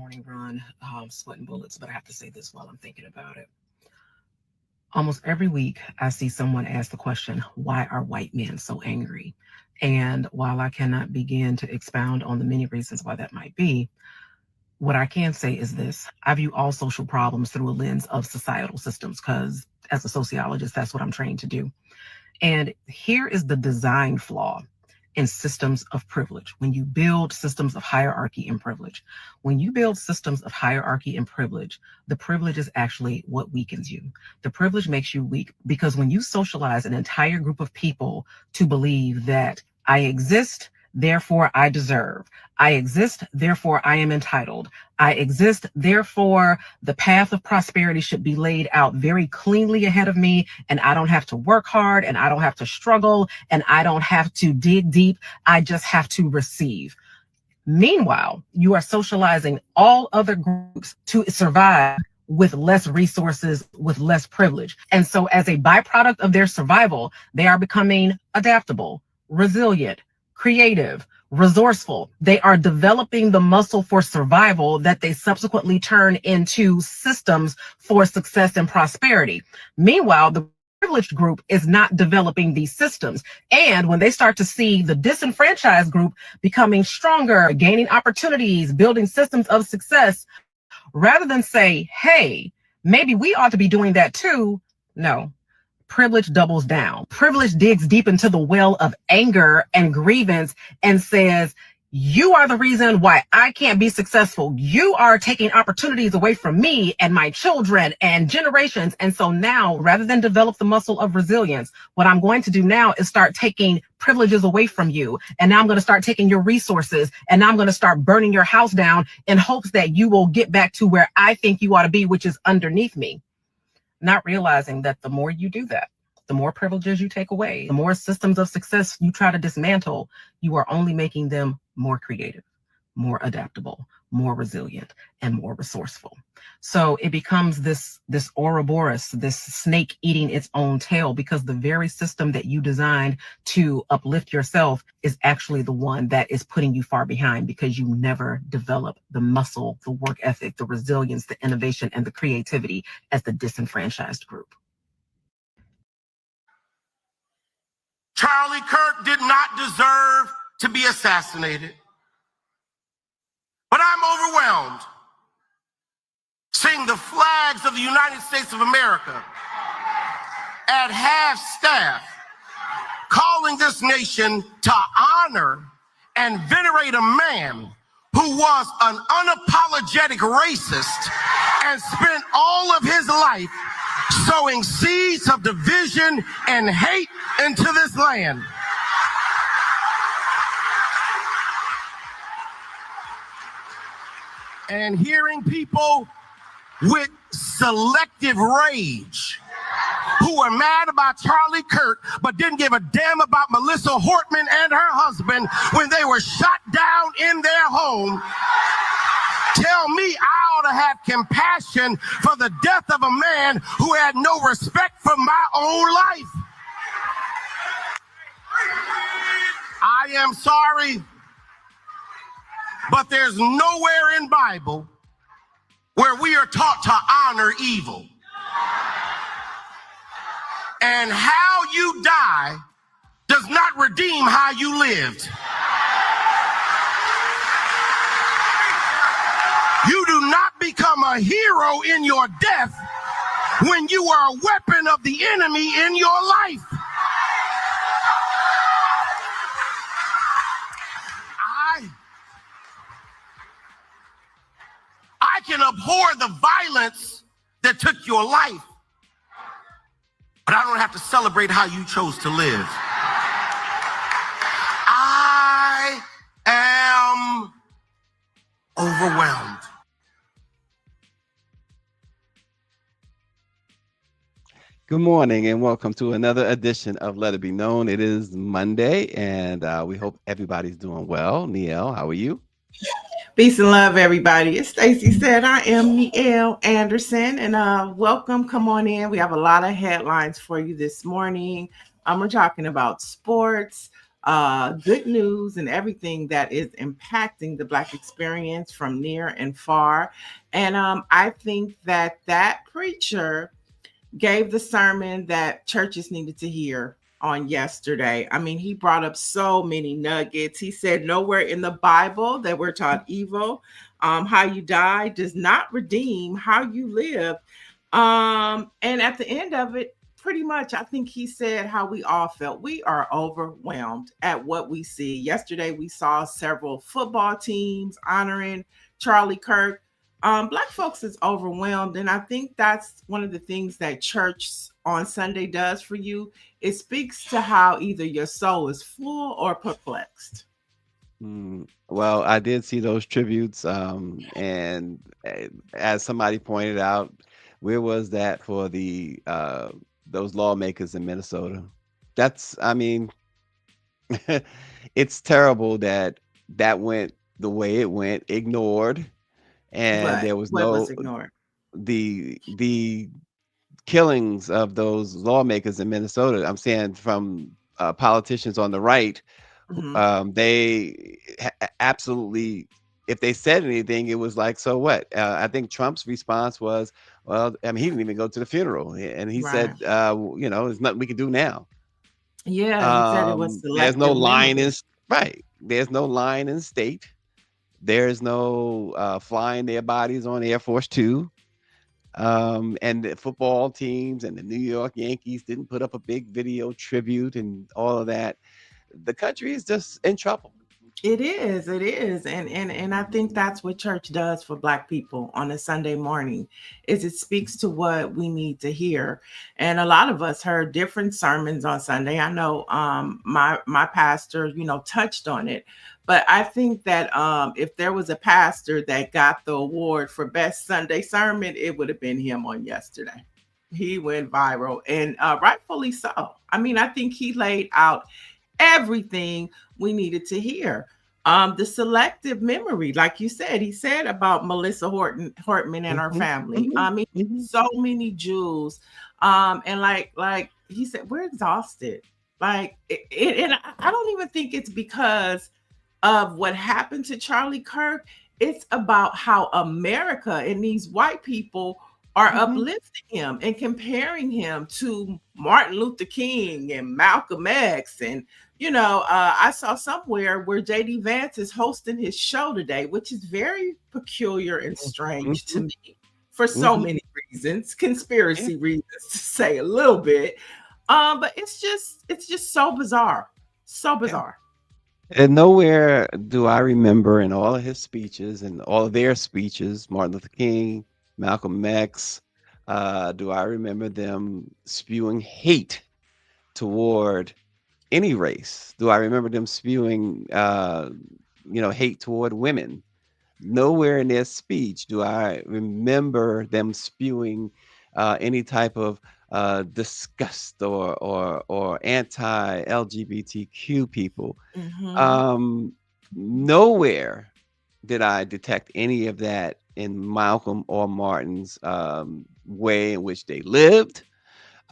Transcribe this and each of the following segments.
morning run, sweating bullets, but I have to say this while I'm thinking about it. Almost every week, I see someone ask the question, why are white men so angry? And while I cannot begin to expound on the many reasons why that might be, what I can say is this: I view all social problems through a lens of societal systems, because as a sociologist, that's what I'm trained to do. And here is the design flaw in systems of privilege. When you build systems of hierarchy and privilege, when you build systems of hierarchy and privilege, the privilege is actually what weakens you. The privilege makes you weak because when you socialize an entire group of people to believe that I exist, therefore I deserve. I exist, therefore I am entitled. I exist, therefore the path of prosperity should be laid out very cleanly ahead of me, and I don't have to work hard, and I don't have to struggle, and I don't have to dig deep. I just have to receive. Meanwhile, you are socializing all other groups to survive with less resources, with less privilege. And so as a byproduct of their survival, they are becoming adaptable, resilient, creative, resourceful. They are developing the muscle for survival that they subsequently turn into systems for success and prosperity. Meanwhile, the privileged group is not developing these systems. And when they start to see the disenfranchised group becoming stronger, gaining opportunities, building systems of success, rather than say, hey, maybe we ought to be doing that too, no. Privilege doubles down. Privilege digs deep into the well of anger and grievance and says, you are the reason why I can't be successful. You are taking opportunities away from me and my children and generations. And so now, rather than develop the muscle of resilience, what I'm going to do now is start taking privileges away from you. And now I'm going to start taking your resources, and now I'm going to start burning your house down in hopes that you will get back to where I think you ought to be, which is underneath me. Not realizing that the more you do that, the more privileges you take away, the more systems of success you try to dismantle, you are only making them more creative, more adaptable, more resilient, and more resourceful. So it becomes this Ouroboros, this snake eating its own tail, because the very system that you designed to uplift yourself is actually the one that is putting you far behind, because you never develop the muscle, the work ethic, the resilience, the innovation, and the creativity as the disenfranchised group. Charlie Kirk did not deserve to be assassinated. But I'm overwhelmed seeing the flags of the United States of America at half staff, calling this nation to honor and venerate a man who was an unapologetic racist and spent all of his life sowing seeds of division and hate into this land. And hearing people with selective rage who are mad about Charlie Kirk but didn't give a damn about Melissa Hortman and her husband when they were shot down in their home, tell me I ought to have compassion for the death of a man who had no respect for my own life. I am sorry, but there's nowhere in Bible where we are taught to honor evil. And how you die does not redeem how you lived. You do not become a hero in your death when you are a weapon of the enemy in your life. I can abhor the violence that took your life, but I don't have to celebrate how you chose to live. I am overwhelmed. Good morning and welcome to another edition of Let It Be Known. It is Monday and we hope everybody's doing well. Niele, how are you? Peace and love, everybody. As Stacy said, I am Niele Anderson, and welcome. Come on in. We have a lot of headlines for you this morning. We're talking about sports. good news and everything that is impacting the Black experience from near and far. And I think that that preacher gave the sermon that churches needed to hear on yesterday. I mean, he brought up so many nuggets. He said, nowhere in the Bible that we're taught evil. How you die does not redeem how you live. And at the end of it, pretty much, I think he said how we all felt. We are overwhelmed at what we see. Yesterday, we saw several football teams honoring Charlie Kirk. Black folks is overwhelmed, and I think that's one of the things that church on Sunday does for you. It speaks to how either your soul is full or perplexed. Well, I did see those tributes, and as somebody pointed out, where was that for the those lawmakers in Minnesota? That's, I mean, it's terrible that that went the way it went, ignored, and there was What was no ignored? the killings of those lawmakers in Minnesota. I'm saying from politicians on the right, Mhm. they absolutely, if they said anything, it was like, so what? I think Trump's response was, well, I mean, he didn't even go to the funeral, and he Right. said, there's nothing we can do now. Yeah, he said it was There's no selective line memory. in right. There's no line in state. There's no flying their bodies on Air Force Two. And the football teams and the New York Yankees didn't put up a big video tribute and all of that. The country is just in trouble. It is. And I think that's what church does for Black people on a Sunday morning, is it speaks to what we need to hear. And a lot of us heard different sermons on Sunday. I know my pastor, touched on it. But I think that if there was a pastor that got the award for best Sunday sermon, it would have been him on yesterday. He went viral, and rightfully so. I mean, I think he laid out everything we needed to hear. The selective memory, like you said, he said about Melissa Hortman and her Mhm, family. mhm, I mean, mhm, so many Jews. And like he said, we're exhausted. Like, and I don't even think it's because of what happened to Charlie Kirk. It's about how America and these white people are mhm, uplifting him and comparing him to Martin Luther King and Malcolm X. And, I saw somewhere where JD Vance is hosting his show today, which is very peculiar and strange to mhm, me for so mhm. many reasons, Yeah. conspiracy reasons to say a little bit. But it's just so bizarre. So Yeah. bizarre. And nowhere do I remember in all of his speeches and all of their speeches, Martin Luther King, Malcolm X, do I remember them spewing hate toward any race? Do I remember them spewing, hate toward women? Nowhere in their speech do I remember them spewing any type of disgust or anti LGBTQ people. Hmm. Um, Nowhere did I detect any of that in Malcolm or Martin's way in which they lived,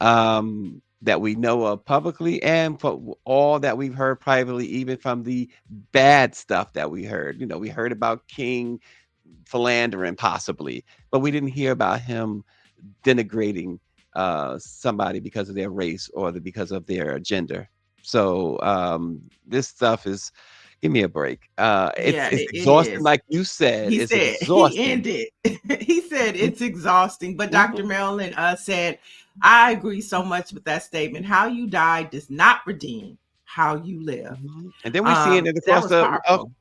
that we know of publicly, and for all that we've heard privately, even from the bad stuff that we heard. We heard about King philandering possibly, but we didn't hear about him denigrating somebody because of their race or because of their gender. So this stuff is, give me a break. It's Yeah, it's it exhausting, is. like you said. He It's said he exhausting. ended. He said Mhm, it's exhausting. But Dr. mhm, Marilyn said, I agree so much with that statement. How you die does not redeem how you live. mhm. And then we're seeing it That across was the powerful.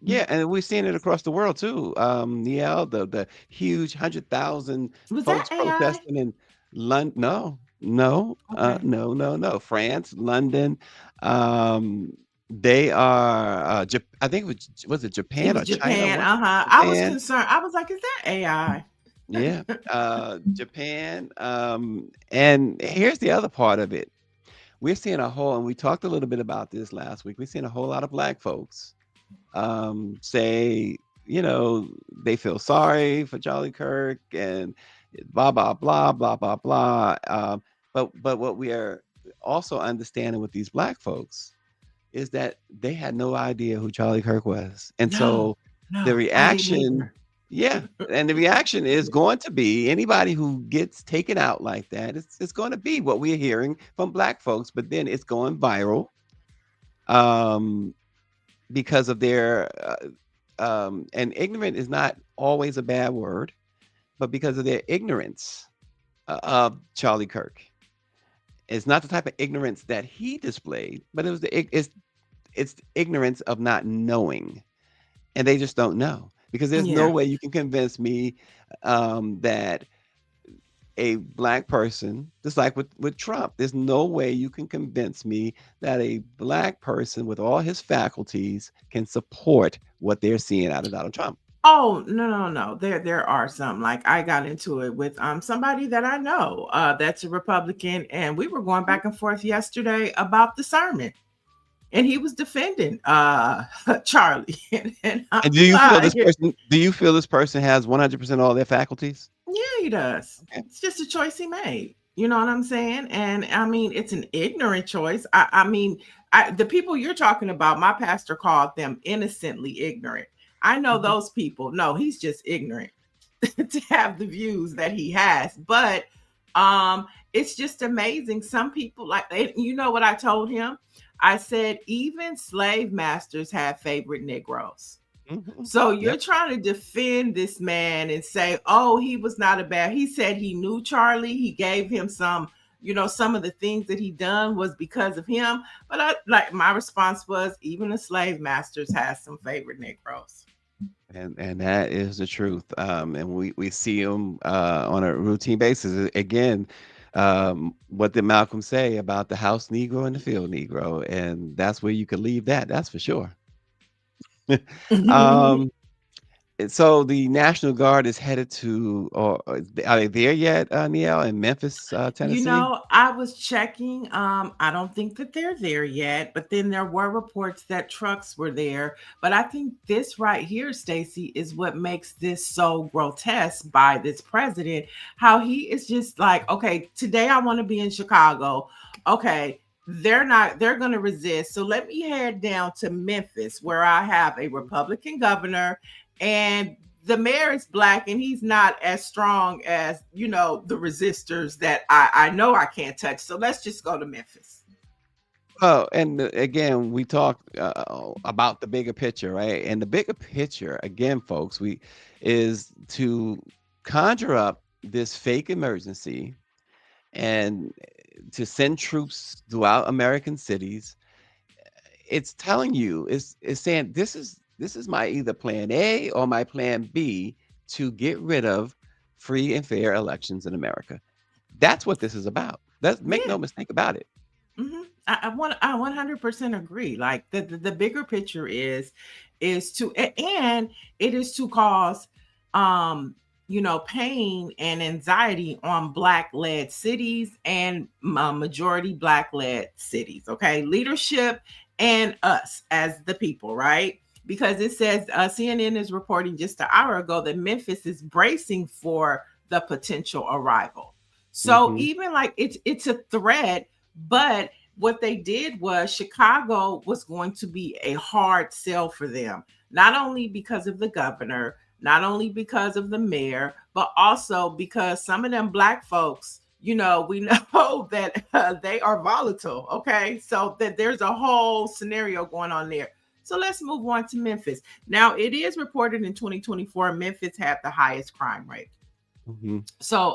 yeah, and we're seeing it across the world too. Niele, the huge 100,000 Was that folks AI? protesting in London. No, no, Okay. no, no, no. France, London. They are. I think was it It Japan was or China? Japan. One Uh-huh. I was Japan. concerned. I was like, is that AI? Yeah, Japan. And here's the other part of it. We're seeing a whole, and we talked a little bit about this last week. We're seeing a whole lot of Black folks say, they feel sorry for Charlie Kirk and blah blah blah blah blah blah. But what we are also understanding with these Black folks, is that they had no idea who Charlie Kirk was. And No, so the no, I didn't reaction, either. yeah, and the reaction is going to be anybody who gets taken out like that, it's going to be what we're hearing from Black folks, but then it's going viral um, because of their, and ignorant is not always a bad word, but because of their ignorance of Charlie Kirk. It's not the type of ignorance that he displayed, but it was it's ignorance of not knowing, and they just don't know because there's no Yeah. way you can convince me that a Black person, just like with Trump, there's no way you can convince me that a Black person with all his faculties can support what they're seeing out of Donald Trump. Oh, no, no, no. There are some. Like I got into it with somebody that I know that's a Republican, and we were going back and forth yesterday about the sermon. And he was defending Charlie. And I'm And do you feel this like, person? Do you feel this person has 100% all their faculties? yeah, he does. Okay. It's just a choice he made. You know what I'm saying? And I mean, it's an ignorant choice. I mean, the people you're talking about, my pastor called them innocently ignorant. I know Mhm. those people. No, he's just ignorant to have the views that he has. But it's just amazing. Some people like, you know what I told him? I said, even slave masters have favorite Negroes. Mhm. So you're Yep. trying to defend this man and say, oh, he was not a bad. He said he knew Charlie. He gave him some, some of the things that he done was because of him. But my response was, even the slave masters has some favorite Negroes. And that is the truth. And we see them on a routine basis. Again, what did Malcolm say about the house Negro and the field Negro? And that's where you could leave that. That's for sure. um, and so the National Guard is headed to, or are they there yet, Niele, in Memphis, Tennessee? I was checking. I don't think that they're there yet, but then there were reports that trucks were there. But I think this right here, Stacy, is what makes this so grotesque by this president. How he is just like, okay, today I want to be in Chicago. Okay, they're going to resist. So let me head down to Memphis, where I have a Republican governor and the mayor is Black and he's not as strong as the resistors that I know I can't touch. So let's just go to Memphis. Oh, and again, we talked about the bigger picture, right? And the bigger picture, again, folks, we is to conjure up this fake emergency and to send troops throughout American cities. It's telling you, it's saying this is my either plan A or my plan B to get rid of free and fair elections in America. That's what this is about. Let's make Yeah. no mistake about it. I 100% agree. Like the bigger picture is to and it is to cause pain and anxiety on Black led cities and majority Black led cities. Okay, leadership and us as the people, right? Because it says CNN is reporting just an hour ago that Memphis is bracing for the potential arrival. So Hmm. even like it's a threat, but what they did was Chicago was going to be a hard sell for them, not only because of the governor, not only because of the mayor, but also because some of them Black folks, we know that they are volatile. Okay. So that there's a whole scenario going on there. So let's move on to Memphis. Now, it is reported in 2024, Memphis had the highest crime rate. Hmm. So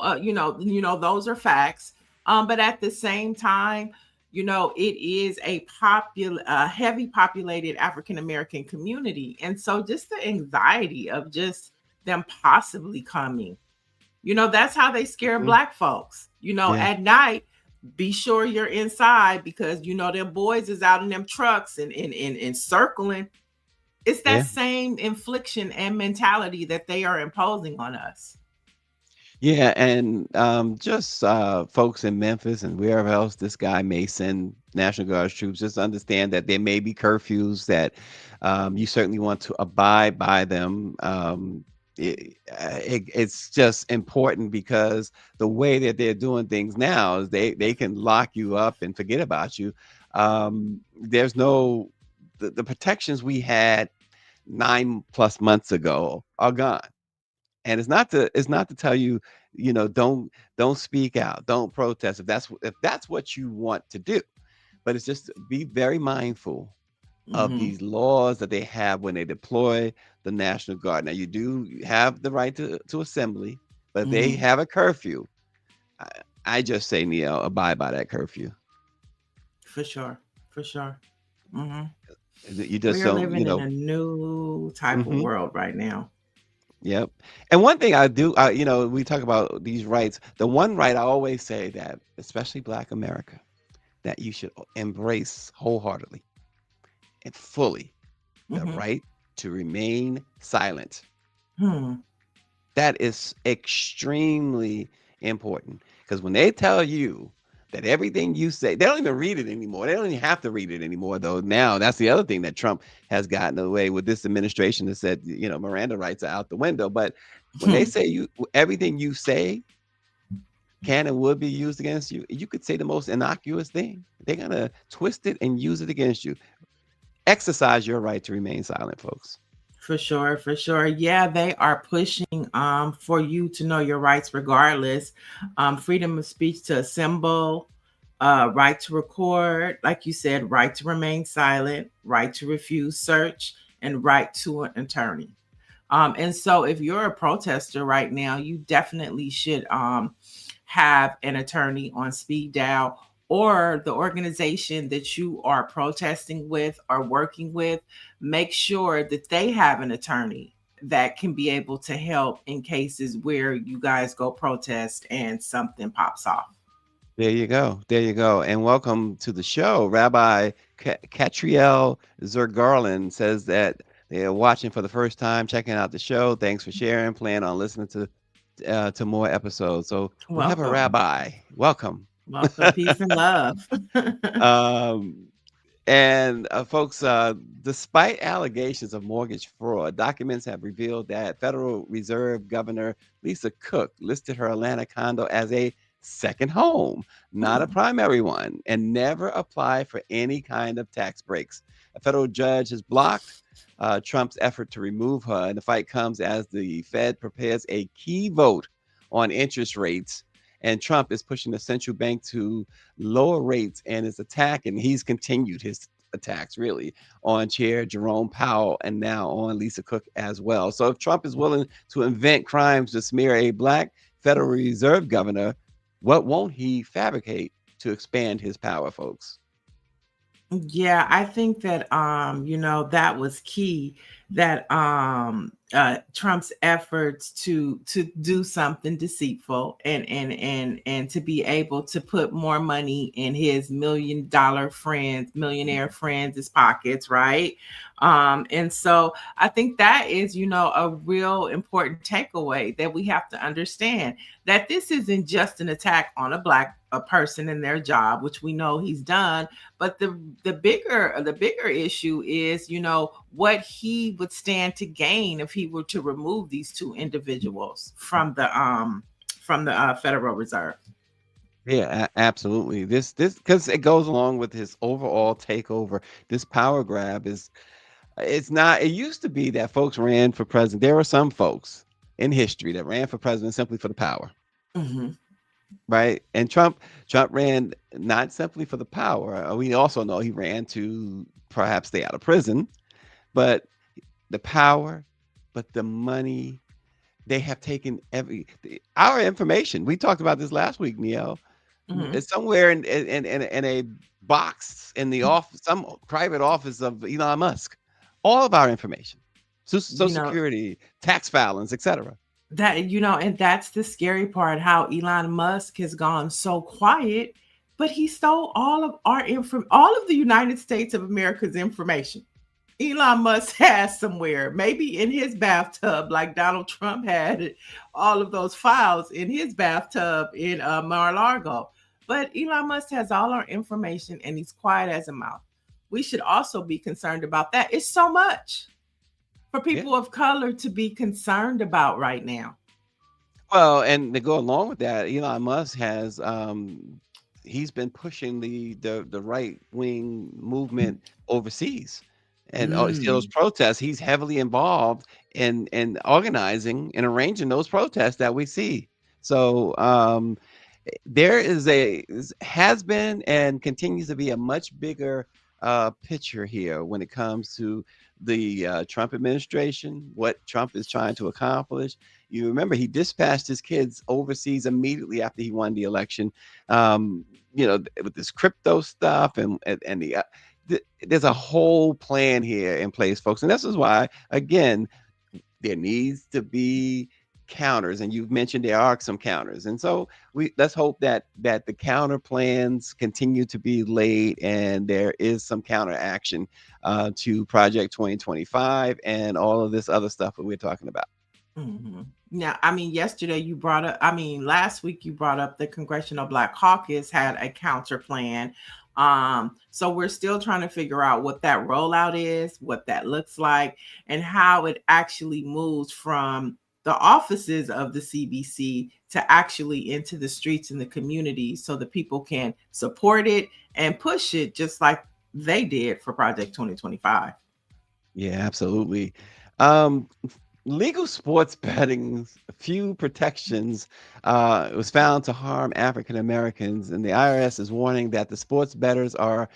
those are facts. But at the same time, it is a heavy populated African American community, and so just the anxiety of just them possibly coming, that's how they scare Hmm. Black folks. Yeah. At night, be sure you're inside because them boys is out in them trucks and circling. It's that Yeah. same infliction and mentality that they are imposing on us. Yeah, and just folks in Memphis and wherever else this guy may send National Guard troops, just understand that there may be curfews that you certainly want to abide by them. It's just important because the way that they're doing things now is they can lock you up and forget about you. There's no the protections we had 9+ months ago are gone. And it's not to tell you, don't speak out, don't protest if that's what you want to do. But it's just be very mindful of Hmm. these laws that they have when they deploy the National Guard. Now you do have the right to assembly, but if they Hmm. have a curfew, I, I just say, Neil, abide by that curfew. For sure. For sure. Hmm. You We just are don't, living in a new type of hmm world right now. Yep. And one thing I do, we talk about these rights. The one right I always say that, especially Black America, that you should embrace wholeheartedly and fully the Hmm. right to remain silent. Hmm. That is extremely important because when they tell you that everything you say, they don't even read it anymore. They don't even have to read it anymore, though. Now, that's the other thing that Trump has gotten away with this administration that said, Miranda rights are out the window. But when they say everything you say can and would be used against you, you could say the most innocuous thing. They're going to twist it and use it against you. Exercise your right to remain silent, folks. For sure, for sure. Yeah, they are pushing for you to know your rights regardless. Freedom of speech to assemble, right to record, like you said, right to remain silent, right to refuse search, and right to an attorney. And so if you're a protester right now, you definitely should have an attorney on speed dial, or the organization that you are protesting with or working with, make sure that they have an attorney that can be able to help in cases where you guys go protest and something pops off. There you go. There you go. And welcome to the show. Rabbi Catriel Zergarland says that they're watching for the first time, checking out the show. Thanks for sharing. Plan on listening to more episodes. So we have a Welcome. rabbi. Welcome. Welcome. Peace and love. um, and folks, despite allegations of mortgage fraud, documents have revealed that Federal Reserve Governor Lisa Cook listed her Atlanta condo as a second home, not a Hmm. primary one, and never applied for any kind of tax breaks. A federal judge has blocked Trump's effort to remove her, and the fight comes as the Fed prepares a key vote on interest rates. And Trump is pushing the central bank to lower rates and is attacking. He's continued his attacks really on Chair Jerome Powell and now on Lisa Cook as well. So if Trump is willing to invent crimes to smear a Black Federal Reserve governor, what won't he fabricate to expand his power, folks? Yeah, I think that that was key, that Trump's efforts to do something deceitful and to be able to put more money in his millionaire friends' pockets, right? And so I think that is, a real important takeaway, that we have to understand that this isn't just an attack on a person in their job, which we know he's done, but the bigger issue is, what he would stand to gain if he were to remove these two individuals from the Federal Reserve. Yeah, absolutely. This because it goes along with his overall takeover. This power grab is it's not. It used to be that folks ran for president. There were some folks in history that ran for president simply for the power, Hmm. right? And Trump ran not simply for the power. We also know he ran to perhaps stay out of prison, but the power, but the money. They have taken our information. We talked about this last week, Neo. Hmm. It's somewhere in a box in the office, some private office of Elon Musk. All of our information, Social You know, Security, tax filings, etc. and that's the scary part, how Elon Musk has gone so quiet, but he stole all of the United States of America's information. Elon Musk has somewhere, maybe in his bathtub, like Donald Trump had all of those files in his bathtub in Mar-a-Lago. But Elon Musk has all our information and he's quiet as a mouse. We should also be concerned about that. It's so much for Yeah. people of color to be concerned about right now. Well, and to go along with that, Elon Musk has he's been pushing the right wing movement overseas, and see those Mm. protests. He's heavily involved in organizing and arranging those protests that we see. So there has been and continues to be a much bigger picture here when it comes to the Trump administration, what Trump is trying to accomplish. You remember he dispatched his kids overseas immediately after he won the election. Um, with this crypto stuff and there's a whole plan here in place, folks, and this is why again there needs to be counters, and you've mentioned there are some counters, and so let's hope that the counter plans continue to be laid and there is some counter action to Project 2025 and all of this other stuff that we're talking about. Mm-hmm. Now, I mean, last week you brought up the Congressional Black Caucus had a counter plan. So we're still trying to figure out what that rollout is, what that looks like, and how it actually moves from the offices of the CBC to actually into the streets and the community so that people can support it and push it just like they did for Project 2025. Yeah, absolutely. Legal sports betting's few protections was found to harm African Americans, and the IRS is warning that the sports bettors are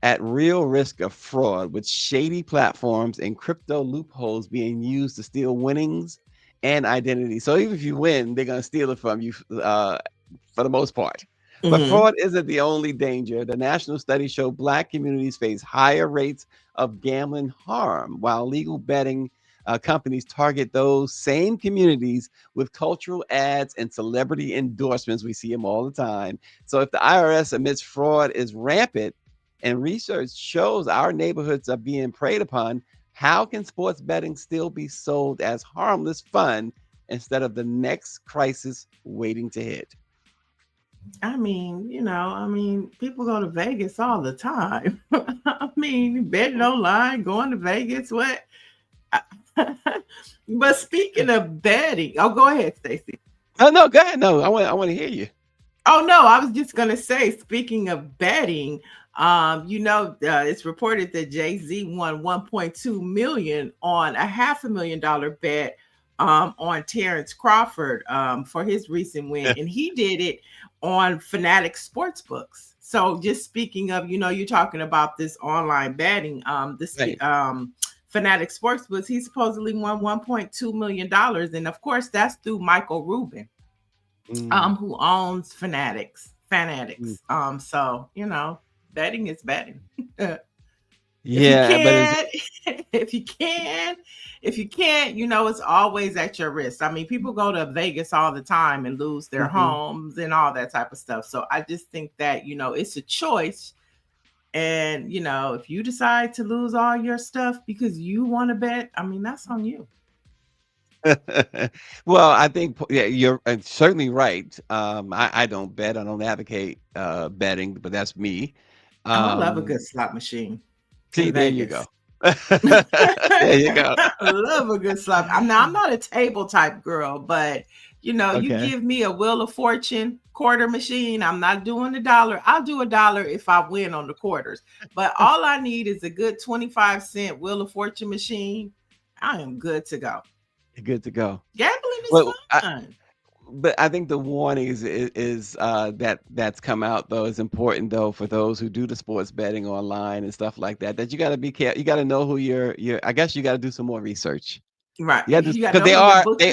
at real risk of fraud, with shady platforms and crypto loopholes being used to steal winnings and identity. So even if you win, they're going to steal it from you for the most part. But fraud isn't the only danger. The national study showed Black communities face higher rates of gambling harm, while legal betting companies target those same communities with cultural ads and celebrity endorsements. We see them all the time. So if the IRS admits fraud is rampant and research shows our neighborhoods are being preyed upon, how can sports betting still be sold as harmless fun instead of the next crisis waiting to hit? I mean, people go to Vegas all the time. I mean, betting online, going to Vegas, what? But speaking of betting, go ahead, Stacy. Oh no, go ahead. No, I want to hear you. Oh no, I was just gonna say, speaking of betting, it's reported that Jay-Z won 1.2 million on a $500,000 bet on Terrence Crawford for his recent win, and he did it on Fanatic Sportsbooks. So just speaking of, you're talking about this online betting, Fanatic Sportsbooks, he supposedly won $1.2 million, and of course that's through Michael Rubin, who owns Fanatics. So betting is betting. Yeah, if you can't, it's always at your risk. I mean, people go to Vegas all the time and lose their homes and all that type of stuff. So I just think that, it's a choice. And, if you decide to lose all your stuff because you want to bet, I mean, that's on you. Well, I think you're certainly right. I don't bet. I don't advocate betting, but that's me. I love a good slot machine. See, there you go. There you go. I love a good slot. I'm not a table type girl, but you give me a Wheel of Fortune quarter machine. I'm not doing the dollar. I'll do $1 if I win on the quarters. But all I need is a good 25-cent Wheel of Fortune machine. I am good to go. Good to go. Gambling is fun. But I think the warning is that's come out though is important though for those who do the sports betting online and stuff like that. That you got to be careful. You got to know who you're. I guess you got to do some more research. Right. Because they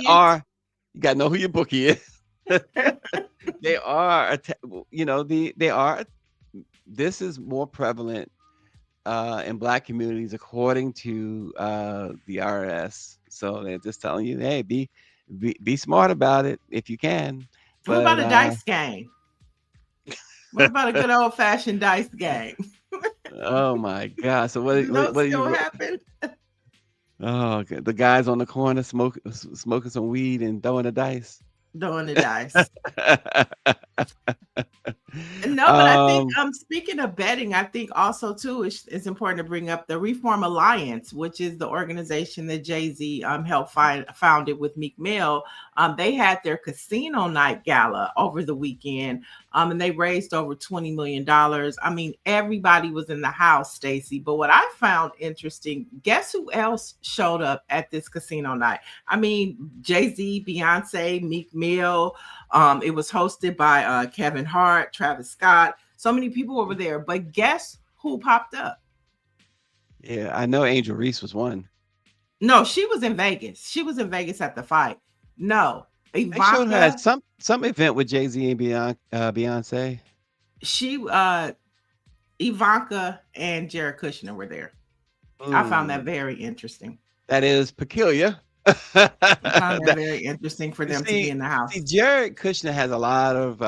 are. You got to know who your bookie is. They are. They are. This is more prevalent in Black communities according to the IRS. So they're just telling you, hey, be smart about it if you can. What about a dice game? What about a good old fashioned dice game? Oh my God! So what happen? Oh, okay. The guys on the corner smoking some weed and throwing the dice. And No, but I think speaking of betting, I think also too it's important to bring up the Reform Alliance, which is the organization that Jay-Z helped founded with Meek Mill. They had their casino night gala over the weekend, and they raised over $20 million. I mean, everybody was in the house, Stacy. But what I found interesting, guess who else showed up at this casino night? I mean, Jay-Z, Beyonce, Meek Mill. It was hosted by Kevin Hart, Travis Scott. So many people over there. But guess who popped up? Yeah, I know Angel Reese was one. No, she was in Vegas. She was in Vegas at the fight. No, They showed her at Ivanka. some event with Jay-Z and Beyonce. She Ivanka and Jared Kushner were there. I found that very interesting. That is peculiar. I found that very interesting for them to be in the house. See, Jared Kushner has a lot of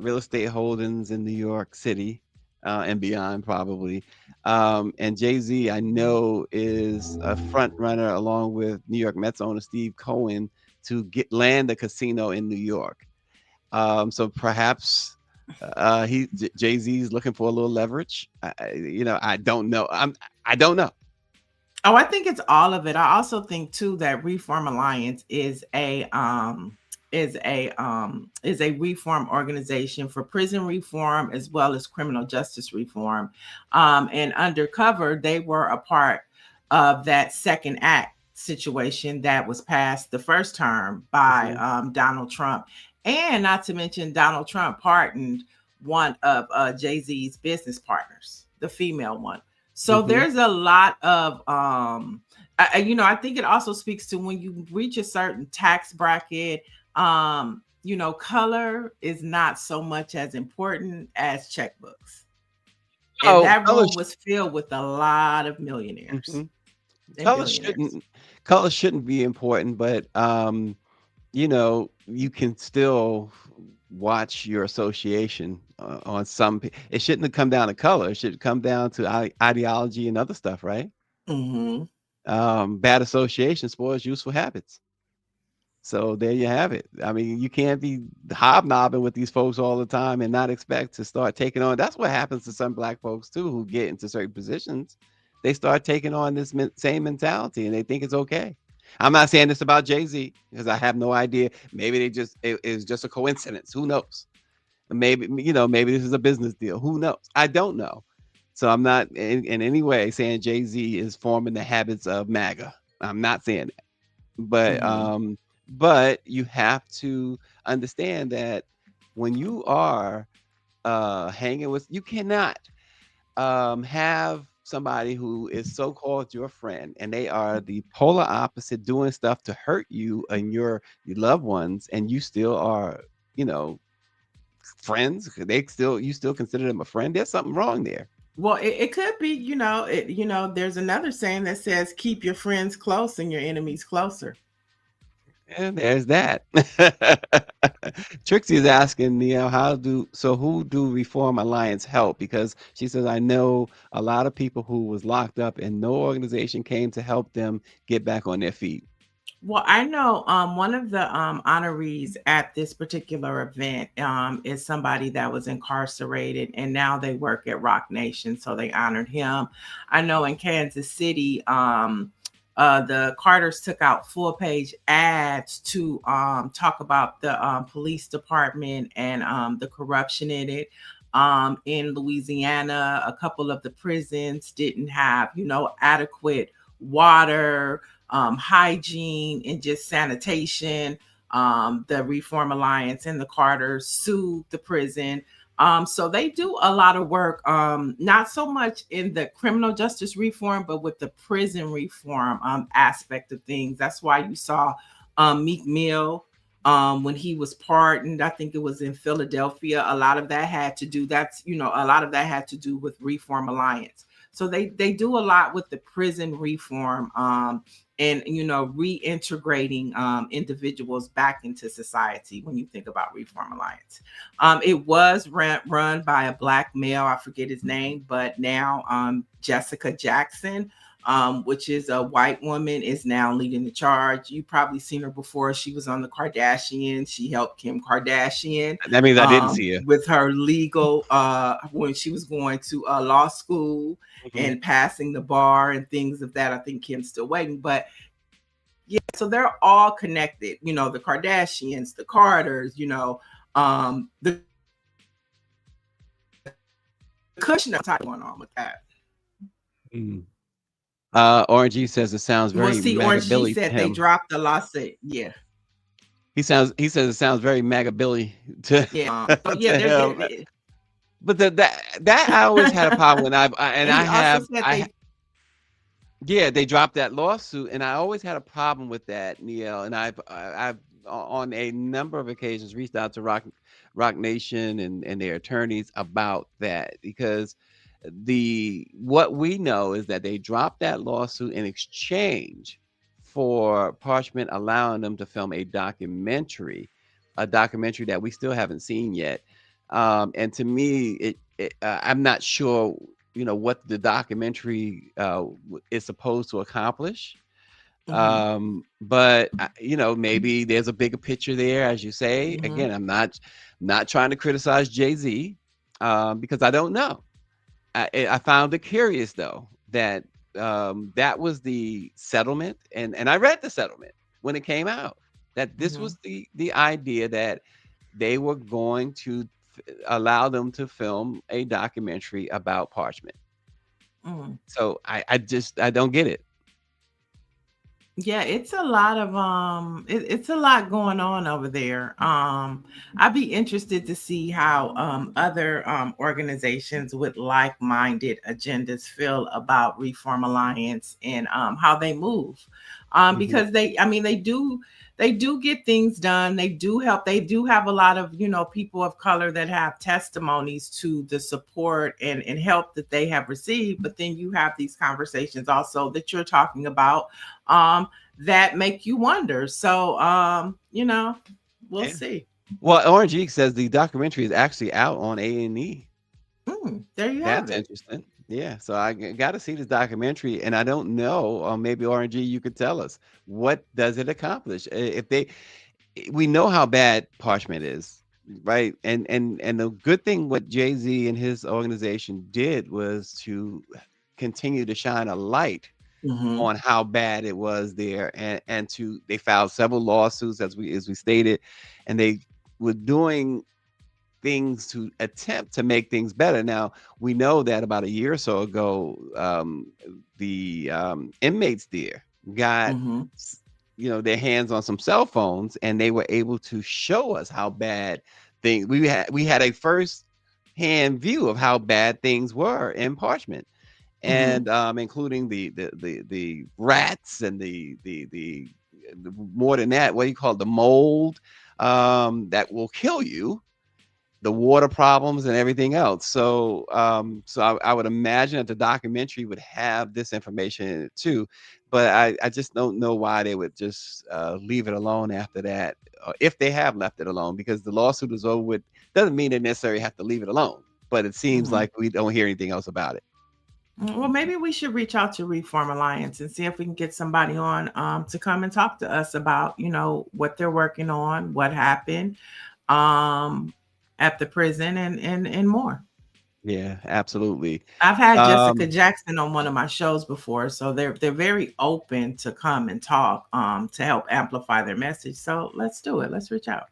real estate holdings in New York City and beyond, probably. And Jay-Z, I know, is a front runner along with New York Mets owner Steve Cohen to land a casino in New York. So perhaps Jay-Z is looking for a little leverage. I don't know. I don't know. Oh, I think it's all of it. I also think too that Reform Alliance is a reform organization for prison reform as well as criminal justice reform. And undercover, they were a part of that second act situation that was passed the first term by Donald Trump. And not to mention, Donald Trump pardoned one of Jay-Z's business partners, the female one. So there's a lot of, I think it also speaks to when you reach a certain tax bracket, color is not so much as important as checkbooks. And that room was filled with a lot of millionaires. Color shouldn't be important, but you can still watch your association on some. It shouldn't have come down to color. It should come down to ideology and other stuff, right? Bad association spoils useful habits. So there you have it. I mean, you can't be hobnobbing with these folks all the time and not expect to start taking on. That's what happens to some Black folks too, who get into certain positions. They start taking on this same mentality and they think it's okay. I'm not saying this about Jay-Z because I have no idea. Maybe it is just a coincidence. Who knows? Maybe this is a business deal. Who knows? I don't know. So I'm not in any way saying Jay-Z is forming the habits of MAGA. I'm not saying that. But you have to understand that when you are hanging with, you cannot have somebody who is so-called your friend and they are the polar opposite, doing stuff to hurt you and your loved ones, and you still are friends. You still consider them a friend. There's something wrong there. Well, it could be, there's another saying that says keep your friends close and your enemies closer. And there's that. Trixie is asking, who do Reform Alliance help? Because she says, I know a lot of people who was locked up and no organization came to help them get back on their feet. Well, I know one of the honorees at this particular event is somebody that was incarcerated and now they work at Rock Nation. So they honored him. I know in Kansas City, the Carters took out full-page ads to talk about the police department and the corruption in it. In Louisiana, a couple of the prisons didn't have, adequate water, hygiene, and just sanitation. The Reform Alliance and the Carters sued the prison. So they do a lot of work, not so much in the criminal justice reform, but with the prison reform aspect of things. That's why you saw Meek Mill when he was pardoned. I think it was in Philadelphia. A lot of that had to do with Reform Alliance. So they do a lot with the prison reform and reintegrating individuals back into society. When you think about Reform Alliance, it was run by a Black male. I forget his name, but now Jessica Jackson which is a white woman, is now leading the charge. You probably seen her before. She was on the Kardashians. She helped Kim Kardashian That means I didn't see her. with her legal when she was going to law school and passing the bar and things of that. I think Kim's still waiting, but yeah, so they're all connected. You know, the Kardashians, the Carters. You know, the Kushner type going on with that. Mm. RG says it sounds Well, very see, Magabilly RG to said they him. dropped the lawsuit. Yeah, He says it sounds very Magabilly to yeah, to yeah. him. But that I always had a problem when And he also said yeah, they dropped that lawsuit, and I always had a problem with that, Niele. And I've on a number of occasions reached out to Rock Nation and their attorneys about that, because what we know is that they dropped that lawsuit in exchange for Parchment allowing them to film a documentary that we still haven't seen yet. And to me, I'm not sure, what the documentary is supposed to accomplish. But maybe there's a bigger picture there, as you say. Again, I'm not trying to criticize Jay-Z, because I don't know. I found it curious though that that was the settlement, and I read the settlement when it came out, that this was the idea that they were going to allow them to film a documentary about Parchment. So I don't get it. yeah, it's a lot of it's a lot going on over there. I'd be interested to see how other organizations with like-minded agendas feel about Reform Alliance and how they move. Because they do get things done. They do help. They do have a lot of, people of color that have testimonies to the support and help that they have received. But then you have these conversations also that you're talking about that make you wonder. So, we'll see. Well, Orange Geek says the documentary is actually out on A&E. There you have That's it. interesting. Yeah, so I got to see this documentary, and I don't know, or maybe RNG, you could tell us, what does it accomplish? We know how bad Parchment is, right? And the good thing what Jay-Z and his organization did was to continue to shine a light on how bad it was there, and they filed several lawsuits, as we stated, and they were doing things to attempt to make things better. Now, we know that about a year or so ago, the inmates there got their hands on some cell phones, and they were able to show us how bad things we had a first hand view of how bad things were in Parchment, and including the rats and the more than that, what do you call it, the mold that will kill you, the water problems and everything else. So I would imagine that the documentary would have this information in it too, but I just don't know why they would just leave it alone after that, if they have left it alone, because the lawsuit is over with. Doesn't mean they necessarily have to leave it alone, but it seems like we don't hear anything else about it. Well, maybe we should reach out to Reform Alliance and see if we can get somebody on to come and talk to us about, what they're working on, what happened at the prison, and more. Yeah, absolutely. I've had Jessica Jackson on one of my shows before, so they're very open to come and talk to help amplify their message. So let's do it. Let's reach out.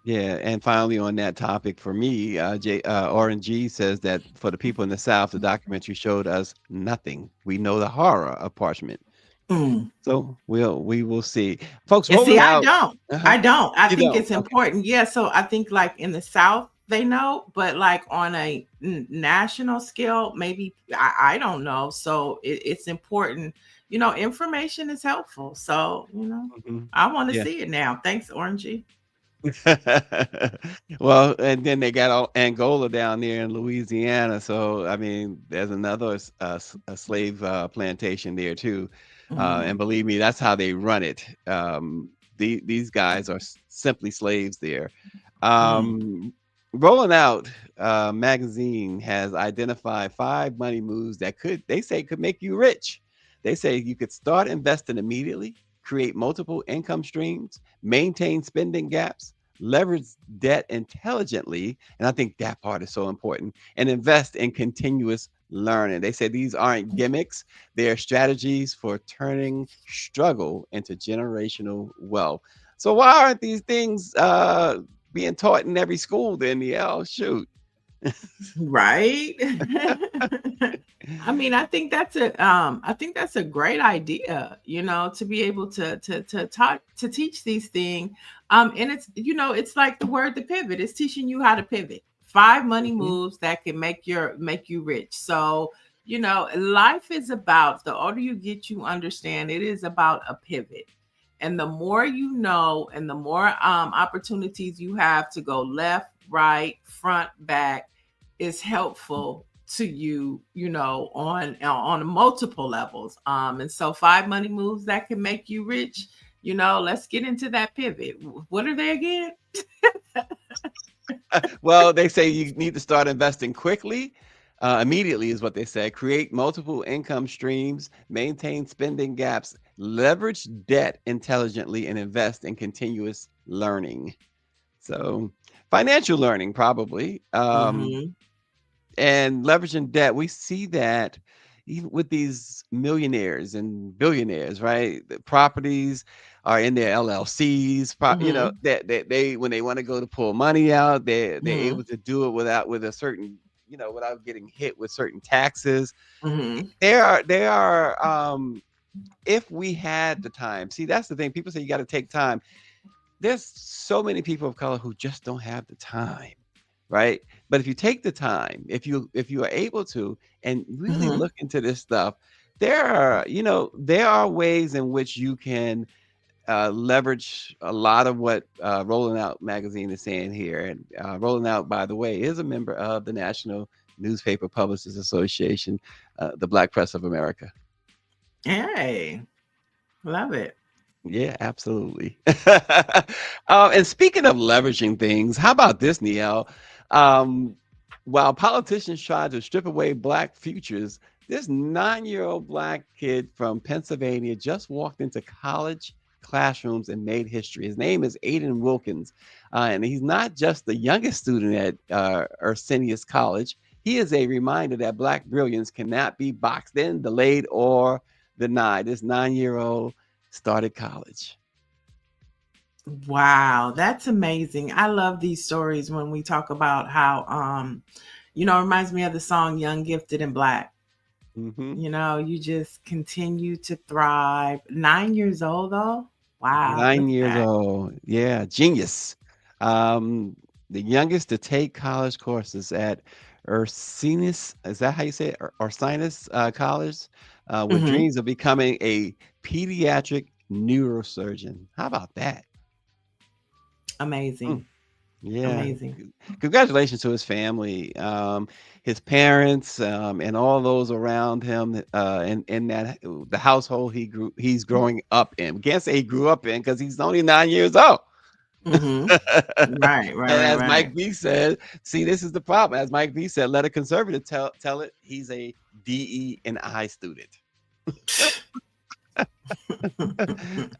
Yeah, and finally on that topic, for me, RNG says that for the people in the South, the documentary showed us nothing. We know the horror of Parchment. So we will see, folks. You see, out. I don't. I You think don't? it's important. Yeah. So I think like in the South, they know, but like on a national scale, maybe I don't know. So it's important. Information is helpful. So I want to Yeah. see it now. Thanks, Orangey. Well, and then they got all Angola down there in Louisiana. So I mean, there's another a slave plantation there too. And believe me, that's how they run it. These guys are simply slaves there. Rolling Out magazine has identified 5 money moves that could make you rich. They say you could start investing immediately, create multiple income streams, maintain spending gaps, leverage debt intelligently. And I think that part is so important, and invest in continuous learning. They say these aren't gimmicks, they're strategies for turning struggle into generational wealth. So, why aren't these things being taught in every school then, Niele? Shoot. Right. I mean, I think that's a great idea, to be able to talk to teach these things. And it's, it's like the word the pivot. It's teaching you how to pivot. 5 money Mhm. moves that can make you rich. So, life is about, the older you get, you understand it is about a pivot. And the more you know, and the more opportunities you have to go left, right, front, back, is helpful to you, on multiple levels. And so 5 money moves that can make you rich. Let's get into that pivot. What are they again? Well, they say you need to start investing quickly. Immediately is what they say. Create multiple income streams, maintain spending gaps, leverage debt intelligently, and invest in continuous learning. So, financial learning, probably. Mm-hmm. And leveraging debt, we see that even with these millionaires and billionaires, right? The properties are in their LLCs. Mm-hmm. That they when they want to go to pull money out, they're Mm-hmm. able to do it with a certain, without getting hit with certain taxes. Mm-hmm. There are if we had the time. See, that's the thing. People say you got to take time. There's so many people of color who just don't have the time, right? But if you take the time, if you are able to and really Mm-hmm. look into this stuff, there are ways in which you can leverage a lot of what Rolling Out magazine is saying here. And Rolling Out, by the way, is a member of the National Newspaper Publishers Association, the Black Press of America. Hey, love it. Yeah, absolutely. And speaking of leveraging things, how about this, Niele? Um, while politicians try to strip away Black futures, this 9-year-old Black kid from Pennsylvania just walked into college classrooms and made history. His name is Aiden Wilkins, and he's not just the youngest student at Arsenius College. He is a reminder that Black brilliance cannot be boxed in, delayed, or denied. This 9-year-old started college. Wow, that's amazing. I love these stories when we talk about how it reminds me of the song Young, Gifted, and Black. Hmm. You just continue to thrive. 9 years old though. Wow, look 9 years at old. Yeah, genius. Um, the youngest to take college courses at Ursinus, is that how you say it? Ursinus College, that. with dreams of becoming a pediatric neurosurgeon. How about that? Mm. Amazing. Yeah. Amazing. Congratulations to his family, his parents, and all those around him, in that the household he's growing up in. We can't say he grew up in because he's only 9 years old. Mm-hmm. Right, right, And right, as right. Mike B said, see, this is the problem. As Mike B said, let a conservative tell it he's a DE and I student.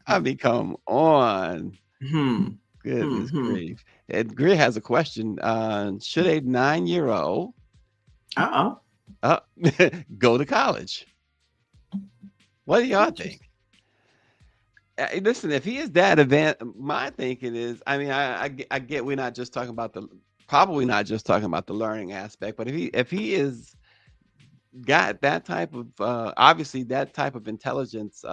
I mean, come on. Hmm. Goodness Hmm. grief. And Greer has a question. Should a 9-year-old Uh-oh. uh, go to college? What do y'all think? Interesting. Listen, if he is that advanced, my thinking is, I mean, I get we're not just talking about probably not just talking about the learning aspect, but if he is got that type of obviously that type of intelligence,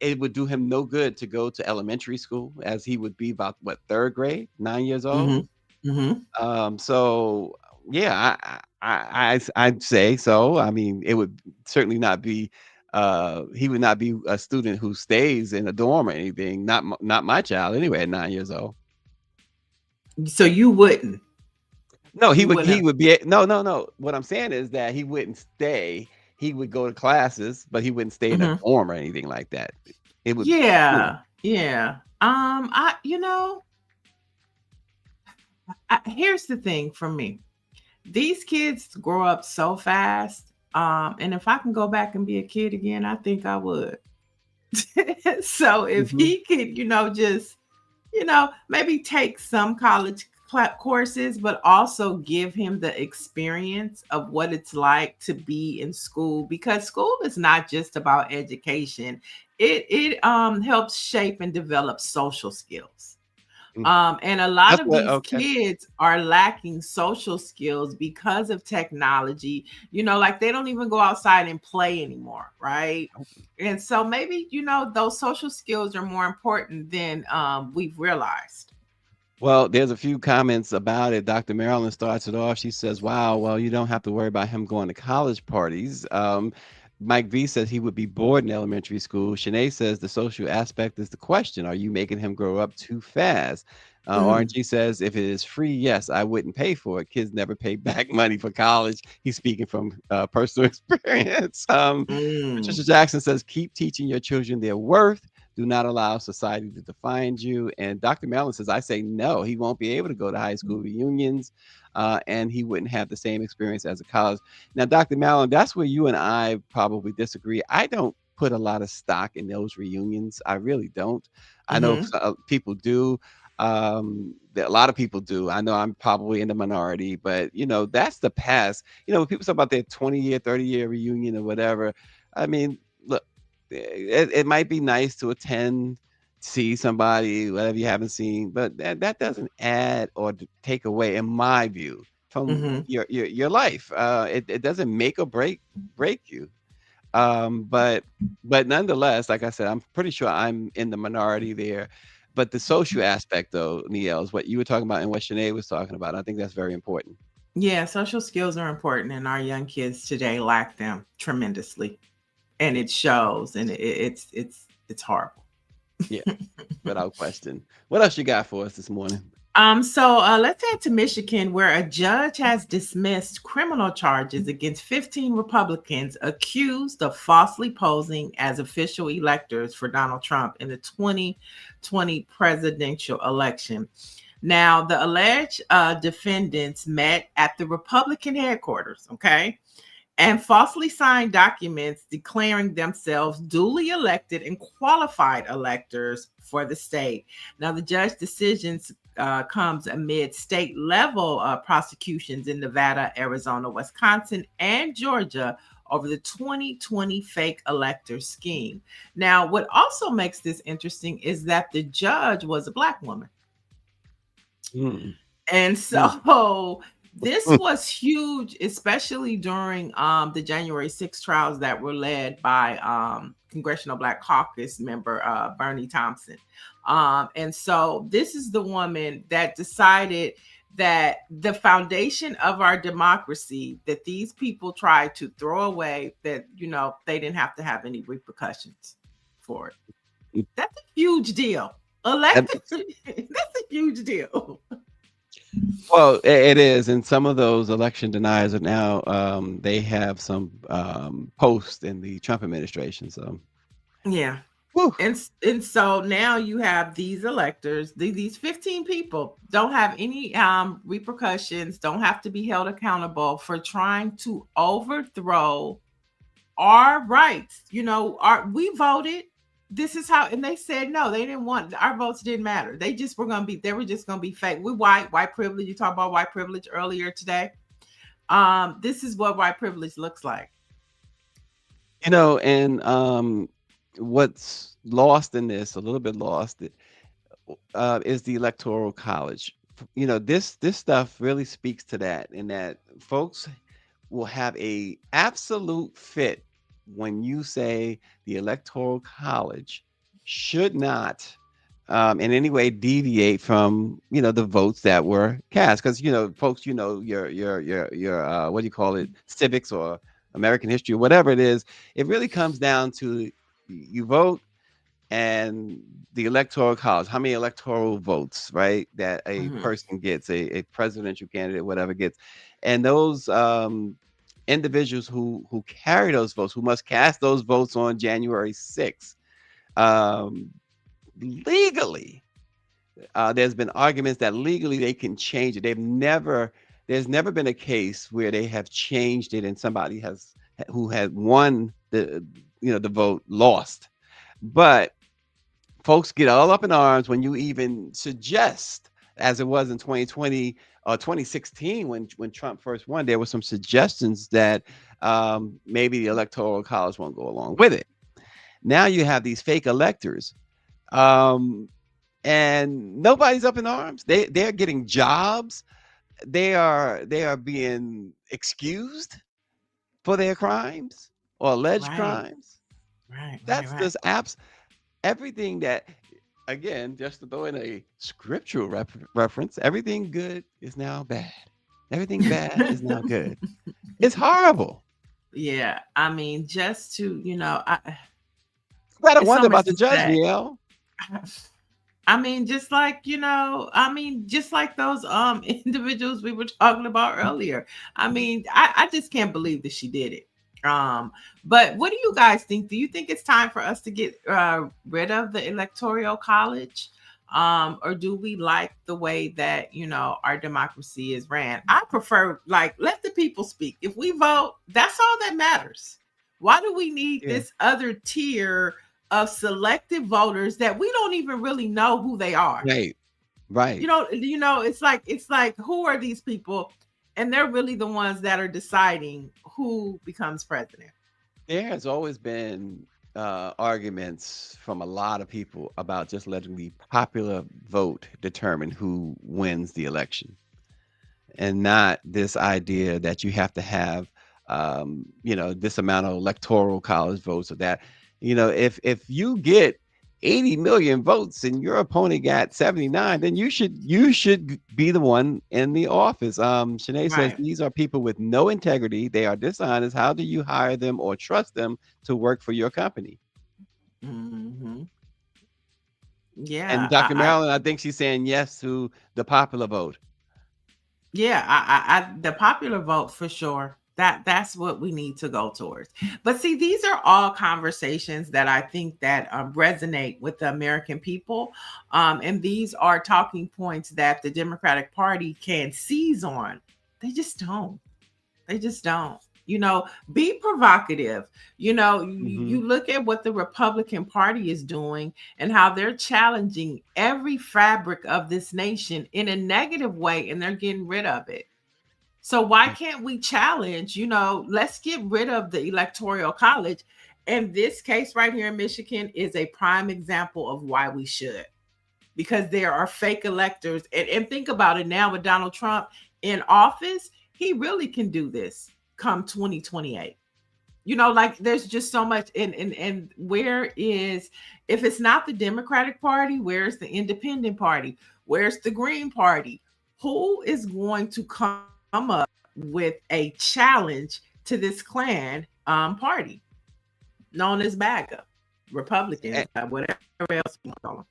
it would do him no good to go to elementary school, as he would be about what, third grade, 9 years old. Mm-hmm. Mm-hmm. So yeah, I'd say so. I mean, it would certainly not be. He would not be a student who stays in a dorm or anything. Not my child anyway. At 9 years old. So you wouldn't. No, he You would. He wouldn't. would be. No, no, no. What I'm saying is that he wouldn't stay. He would go to classes, but he wouldn't stay in a Mm-hmm. dorm or anything like that. It would. You know. Yeah. Yeah. Here's the thing for me. These kids grow up so fast. And if I can go back and be a kid again, I think I would. So if Mhm. he could, just, maybe take some college courses, but also give him the experience of what it's like to be in school, because school is not just about education. It helps shape and develop social skills. Mm. And a lot That's of what these okay. kids are lacking social skills because of technology. Like they don't even go outside and play anymore, right? And so maybe, those social skills are more important than we've realized. Well, there's a few comments about it. Dr. Marilyn starts it off. She says, "Wow, well, you don't have to worry about him going to college parties." Mike V says he would be bored in elementary school. Shanae says the social aspect is the question. Are you making him grow up too fast? Mm, RNG says if it is free, yes, I wouldn't pay for it. Kids never pay back money for college. He's speaking from personal experience. mm, Patricia Jackson says keep teaching your children their worth. Do not allow society to define you. And Dr. Mellon says, I say no, he won't be able to go to high school reunions and he wouldn't have the same experience as a college. Now, Dr. Mellon, that's where you and I probably disagree. I don't put a lot of stock in those reunions. I really don't. I know mm-hmm, people do. A lot of people do. I know I'm probably in the minority, but that's the past. When people talk about their 20-year, 30-year reunion or whatever, I mean, look, it might be nice to attend, see somebody, whatever you haven't seen, but that doesn't add or take away, in my view, from mm-hmm. your life. It doesn't make or break you. But nonetheless, like I said, I'm pretty sure I'm in the minority there. But the social aspect, though, Niele, is what you were talking about and what Shanae was talking about. I think that's very important. Yeah, social skills are important, and our young kids today lack them tremendously, and Yeah, it shows, and it's horrible. yeah, without question. What else you got for us this morning? So let's head to Michigan, where a judge has dismissed criminal charges against 15 Republicans accused of falsely posing as official electors for Donald Trump in the 2020 presidential election. Now, the alleged defendants met at the Republican headquarters, okay, and falsely signed documents declaring themselves duly elected and qualified electors for the state. Now, the judge decisions comes amid state level prosecutions in Nevada, Arizona, Wisconsin, and Georgia over the 2020 fake elector scheme. Now, what also makes this interesting is that the judge was a Black woman. Mm, And mm, so this mm, was huge, especially during the January 6 trials that were led by Congressional Black Caucus member Bernie Thompson. And so this is the woman that decided that the foundation of our democracy that these people tried to throw away, that they didn't have to have any repercussions for it. mm. That's a huge deal. And Elected, that's a huge deal. well, it is, and some of those election deniers are now they have some posts in the Trump administration. So, Yeah. whew, And so now you have these electors, these 15 people don't have any repercussions, don't have to be held accountable for trying to overthrow our rights. We voted. This is how, and they said no, they didn't want, our votes didn't matter. They were just gonna be fake. We white privilege. You talked about white privilege earlier today. This is what white privilege looks like. and what's lost in this, a little bit lost, is the electoral college. This stuff really speaks to that, in that folks will have a absolute fit when you say the electoral college should not in any way deviate from the votes that were cast, because folks, your what do you call it, civics or American history or whatever it is. It really comes down to you vote, and the electoral college, how many electoral votes, right, that a Mhm. person gets, a presidential candidate, whatever gets, and those individuals who carry those votes, who must cast those votes on January 6th, um, legally. There's been arguments that legally they can change it. There's never been a case where they have changed it and somebody has who had won the vote lost. But folks get all up in arms when you even suggest, as it was in 2020 or 2016 when Trump first won, there were some suggestions that maybe the Electoral College won't go along with it. Now you have these fake electors, and nobody's up in arms. They're getting jobs. They are being excused for their crimes or alleged Right, crimes. right, right, That's right. just everything that, again, just to throw in a scriptural reference, everything good is now bad. Everything bad is now good. It's horrible. Yeah, I mean, just to, You gotta it's so wonder much about the to judge, say. Niele. I mean, just like, just like those individuals we were talking about earlier. I mean, I just can't believe that she did it. But what do you guys think? Do you think it's time for us to get rid of the electoral college? Or do we like the way that, our democracy is ran? I prefer, like, let the people speak. If we vote, that's all that matters. Why do we need Yeah. this other tier of selective voters that we don't even really know who they are? Right. Right. It's like who are these people? And they're really the ones that are deciding who becomes president. There has always been arguments from a lot of people about just letting the popular vote determine who wins the election, and not this idea that you have to have this amount of electoral college votes, or that if you get 80 million votes and your opponent got 79, then you should be the one in the office. Shanae says Right. these are people with no integrity. They are dishonest. How do you hire them or trust them to work for your company? Hmm. And Yeah. Dr. Marilyn, I think she's saying yes to the popular vote. The popular vote for sure. That's what we need to go towards. But see, these are all conversations that I think that resonate with the American people, and these are talking points that the Democratic Party can seize on. They just don't. They just don't. Be provocative. You Hmm. look at what the Republican Party is doing and how they're challenging every fabric of this nation in a negative way, and they're getting rid of it. So why can't we challenge? Let's get rid of the Electoral College. And this case right here in Michigan is a prime example of why we should, because there are fake electors. And think about it now with Donald Trump in office, he really can do this come 2028. Like there's just so much. And where is, if it's not the Democratic Party, where's the Independent Party? Where's the Green Party? Who is going to come up with a challenge to this Klan party known as MAGA, Republicans, whatever else you call them?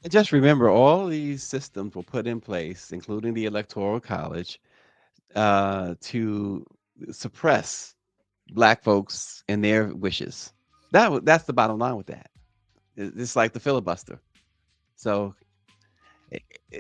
And just remember, all these systems were put in place, including the Electoral College, to suppress Black folks and their wishes. That's the bottom line with that. It's like the filibuster. So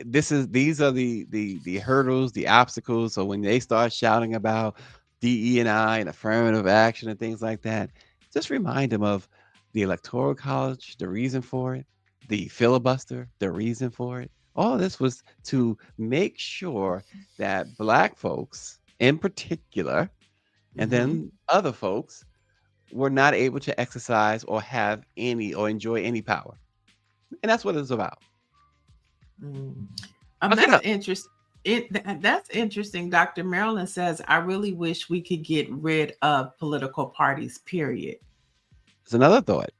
these are the hurdles, the obstacles. So when they start shouting about DE&I and affirmative action and things like that, just remind them of the Electoral College, the reason for it, the filibuster, the reason for it. All this was to make sure that Black folks in particular, and Mm-hmm. then other folks, were not able to exercise or have any or enjoy any power. And that's what it's about. Mm. Look it That's up. interesting. That's interesting. Dr. Marilyn says, I really wish we could get rid of political parties, period. It's another thought.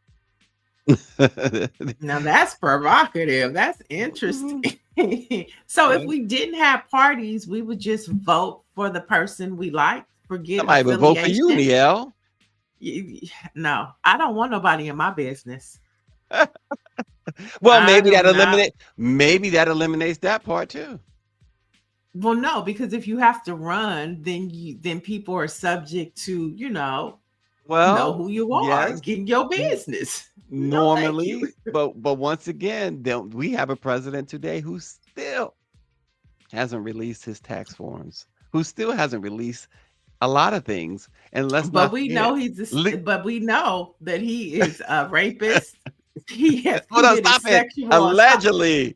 Now that's provocative. That's interesting. So if we didn't have parties, we would just vote for the person we like, forget Somebody would vote for you, affiliation. Niele. No, I don't want nobody in my business. Well, I do not. maybe that eliminates that part too. Well, no, because if you have to run, then people are subject to, know Well, who you are, yes, get in your n- business. No, thank you. normally, but once again, we have a president today who still hasn't released his tax forms, who still hasn't released a lot of things. And let's But not we forget. know but we know that he is a rapist. He has Hold on, committed stop it. sexual assault. Allegedly.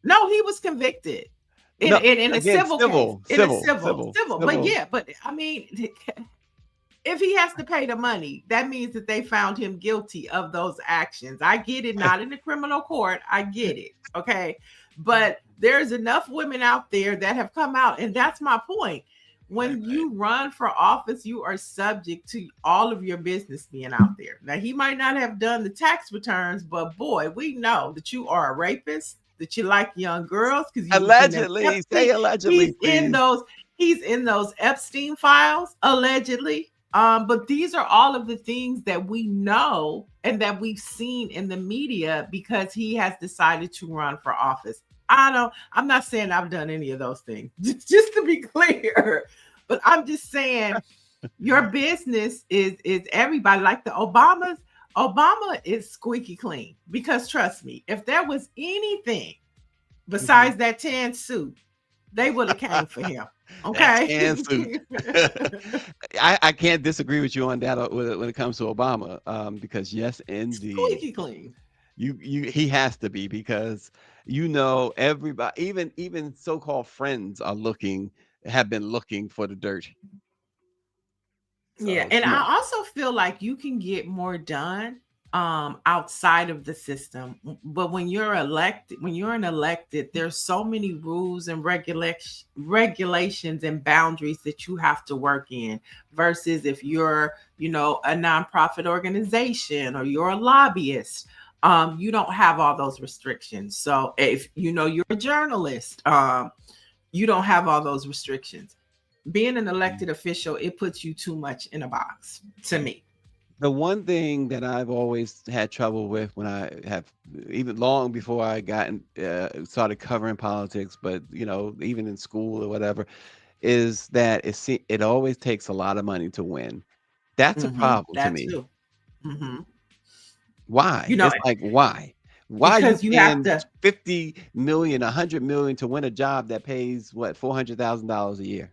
No, he was convicted No, in a again, civil case. civil, In a civil, civil, civil. But civil. yeah, but I mean, if he has to pay the money, that means that they found him guilty of those actions. I get it, not in the criminal court. I get it. Okay. But there's enough women out there that have come out. And that's my point. When you run for office, you are subject to all of your business being out there. Now, he might not have done the tax returns, but boy, we know that you are a rapist, that you like young girls because you was in them Allegedly. Say Epstein. allegedly, please. He's in those Epstein files, allegedly. But these are all of the things that we know and that we've seen in the media because he has decided to run for office. I'm not saying I've done any of those things, just to be clear, but I'm just saying your business is everybody like the Obamas. Obama is squeaky clean because trust me, if there was anything besides that tan suit, they would have came for him. Okay. That tan suit. I can't disagree with you on that when it comes to Obama, because yes, indeed, Squeaky clean. he has to be, because everybody, even so-called friends have been looking for the dirt. Yeah, So and come I on. also feel like you can get more done outside of the system. But when you're an elected, there's so many rules and regulations and boundaries that you have to work in versus if you're, a nonprofit organization or you're a lobbyist. You don't have all those restrictions. So if you're a journalist, you don't have all those restrictions. Being an elected official, it puts you too much in a box to me. The one thing that I've always had trouble with, when I have, even long before I started covering politics, but even in school or whatever, is that it always takes a lot of money to win. That's a problem to That me. too. hmm Why? You know, It's like, why are you because you have paying to. 50 million, 100 million to win a job that pays what, $400,000 a year?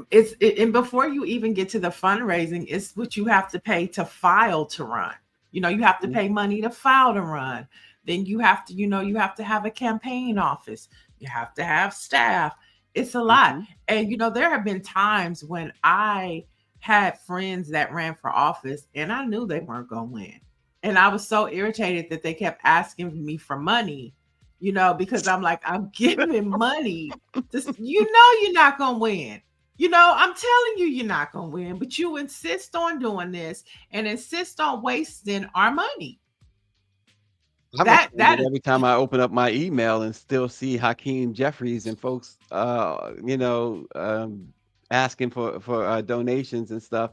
And before you even get to the fundraising, it's what you have to pay to file to run. You have to Mhm. pay money to file to run. Then you have to, you have to have a campaign office. You have to have staff. It's a lot. Mhm. And there have been times when I had friends that ran for office and I knew they weren't going to win. And I was so irritated that they kept asking me for money, because I'm like, I'm giving money. You're not going to win. I'm telling you, you're not going to win, but you insist on doing this and insist on wasting our money. I'm That offended that every time I open up my email and still see Hakeem Jeffries and folks, asking for donations and stuff.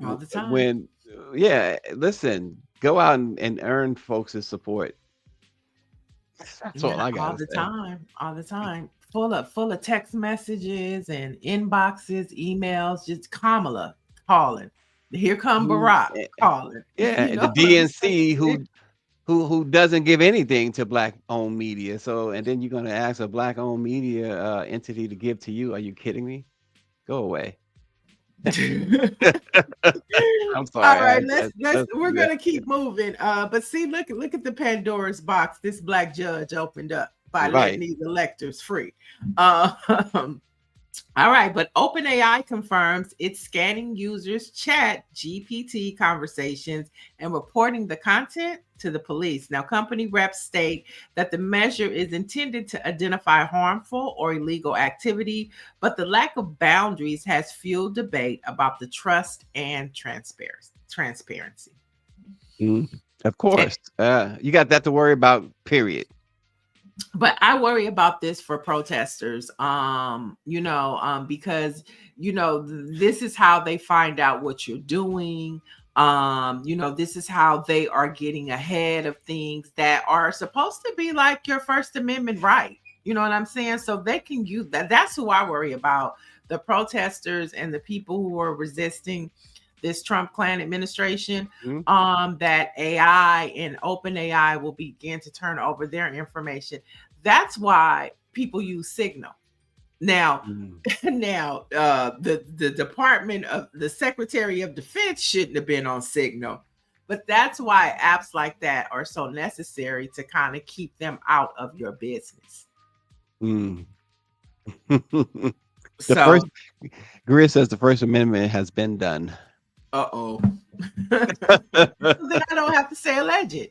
all the time. When, yeah, listen, go out and earn folks' support. That's all Yeah, I all gotta the say. time, all the time. Full of text messages and inboxes, emails, just Kamala calling. Here come Mhm. Barack calling. You Yeah, the know what I'm DNC saying? who doesn't give anything to black-owned media. So, and then you're gonna ask a black-owned media entity to give to you. Are you kidding me? Go away. I'm All sorry. right, let's we're Yeah, gonna keep moving. But see, look at the Pandora's box this black judge opened up by letting right. these electors free. Um, all right, but OpenAI confirms it's scanning users' chat GPT conversations and reporting the content to the police. Now, company reps state that the measure is intended to identify harmful or illegal activity, but the lack of boundaries has fueled debate about the trust and transparency. Mhm. Of course. You got that to worry about, period. But I worry about this for protesters, because this is how they find out what you're doing. This is how they are getting ahead of things that are supposed to be like your First Amendment right. You know what I'm saying? So they can use that. That's who I worry about. The protesters and the people who are resisting this Trump clan administration, Mhm. that AI and open AI will begin to turn over their information. That's why people use Signal. Now, Mm. now, the Department of the Secretary of Defense shouldn't have been on signal, but that's why apps like that are so necessary to kind of keep them out of your business. Mm. The first So, Greer says the First Amendment has been done. uh-oh. Then I don't have to say alleged.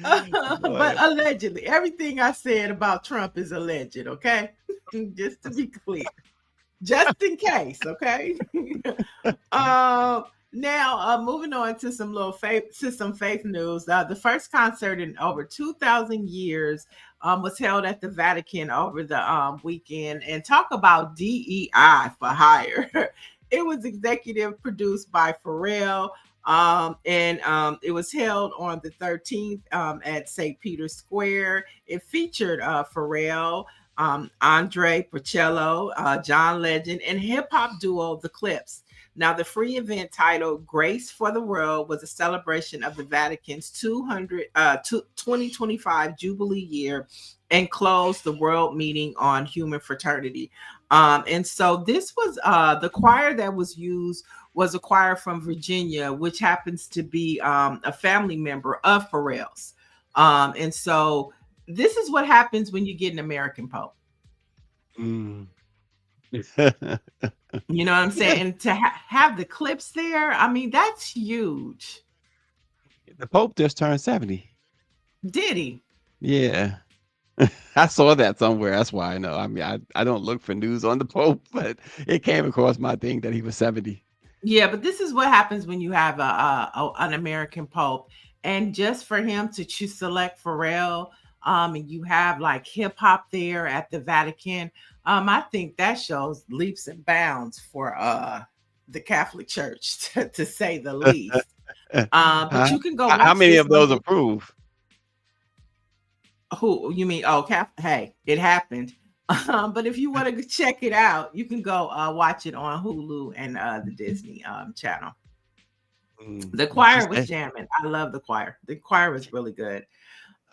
But Boy. allegedly, everything I said about Trump is alleged, okay? Just to be clear. Just in case, okay? uh, Now, moving on to some faith news. The first concert in over 2,000 years was held at the Vatican over the weekend. And talk about DEI for hire. It was executive produced by Pharrell. And it was held on the 13th at St. Peter's Square. It featured Pharrell, Andre Pacello, John Legend, and hip hop duo The Clips. Now, the free event titled Grace for the World was a celebration of the Vatican's 2025 Jubilee year and closed the world meeting on human fraternity. And so this was the choir that was used was a choir from Virginia, which happens to be a family member of Pharrell's. And so this is what happens when you get an American Pope. Mm. You know what I'm saying? And to have the Clips there, I mean, that's huge. The Pope just turned 70. Did he? Yeah. I saw that somewhere. That's why I know. I mean, I don't look for news on the Pope, but it came across my thing that he was 70. Yeah, but this is what happens when you have an American Pope, and just for him to choose select Pharrell, and you have like hip hop there at the Vatican, I think that shows leaps and bounds for the Catholic Church, to say the least. But Huh? you can go How watch many this of on those approve? who you mean? Oh, hey, it happened. But if you want to check it out, you can go watch it on Hulu and the Disney channel. The choir was jamming. I love the choir. The choir was really good.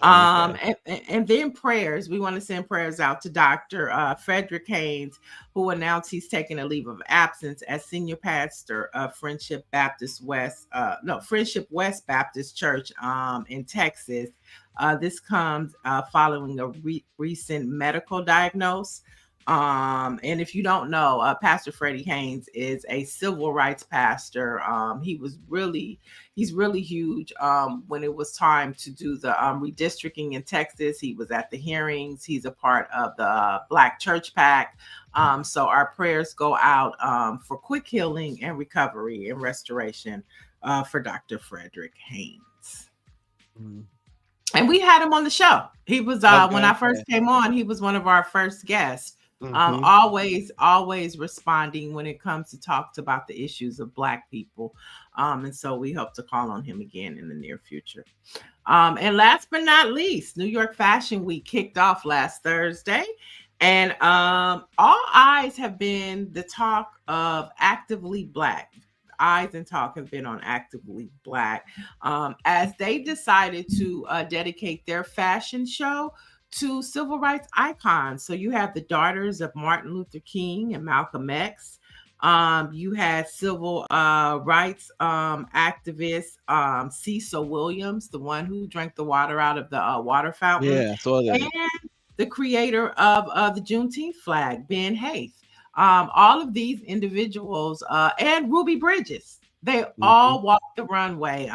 Okay. And then prayers. We want to send prayers out to Dr. Frederick Haynes, who announced he's taking a leave of absence as senior pastor of Friendship West Baptist Church in Texas. This comes following a recent medical diagnosis. And if you don't know, Pastor Freddie Haynes is a civil rights pastor. He's really huge. When it was time to do the redistricting in Texas, he was at the hearings. He's a part of the Black Church Pact. So our prayers go out for quick healing and recovery and restoration for Dr. Frederick Haynes. Mm. And we had him on the show. He was Okay. when I first came on, he was one of our first guests. Mhm. Always responding when it comes to talks about the issues of Black people. And so we hope to call on him again in the near future. And last but not least, New York Fashion Week kicked off last Thursday. And all eyes have been the talk of Actively Black. Eyes and talk have been on Actively Black as they decided to dedicate their fashion show to civil rights icons. So you have the daughters of Martin Luther King and Malcolm X. You had civil rights activist Cecil Williams, the one who drank the water out of the water fountain. Yeah, I saw that. And the creator of the Juneteenth flag, Ben Hayes. All of these individuals and Ruby Bridges, they all walked the runway.